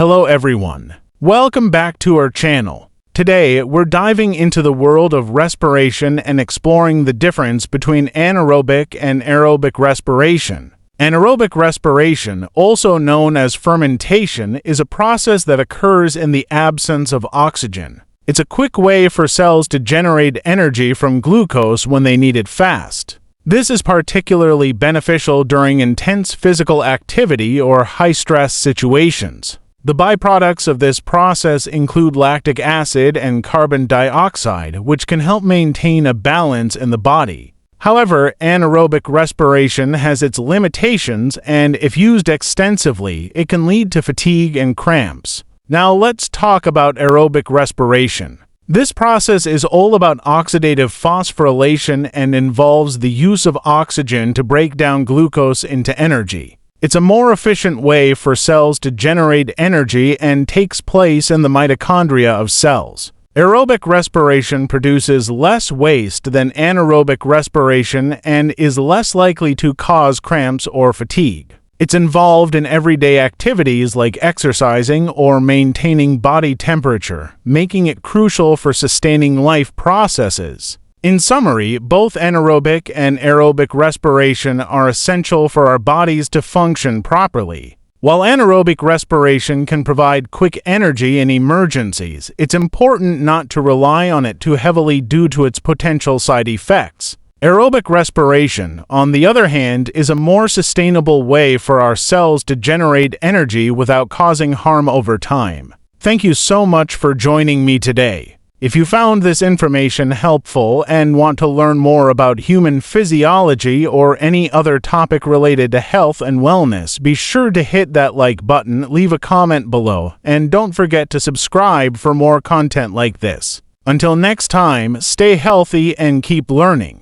Hello everyone. Welcome back to our channel. Today, we're diving into the world of respiration and exploring the difference between anaerobic and aerobic respiration. Anaerobic respiration, also known as fermentation, is a process that occurs in the absence of oxygen. It's a quick way for cells to generate energy from glucose when they need it fast. This is particularly beneficial during intense physical activity or high-stress situations. The byproducts of this process include lactic acid and carbon dioxide, which can help maintain a balance in the body. However, anaerobic respiration has its limitations, and if used extensively, it can lead to fatigue and cramps. Now let's talk about aerobic respiration. This process is all about oxidative phosphorylation and involves the use of oxygen to break down glucose into energy. It's a more efficient way for cells to generate energy and takes place in the mitochondria of cells. Aerobic respiration produces less waste than anaerobic respiration and is less likely to cause cramps or fatigue. It's involved in everyday activities like exercising or maintaining body temperature, making it crucial for sustaining life processes. In summary, both anaerobic and aerobic respiration are essential for our bodies to function properly. While anaerobic respiration can provide quick energy in emergencies, it's important not to rely on it too heavily due to its potential side effects. Aerobic respiration, on the other hand, is a more sustainable way for our cells to generate energy without causing harm over time. Thank you so much for joining me today. If you found this information helpful and want to learn more about human physiology or any other topic related to health and wellness, be sure to hit that like button, leave a comment below, and don't forget to subscribe for more content like this. Until next time, stay healthy and keep learning.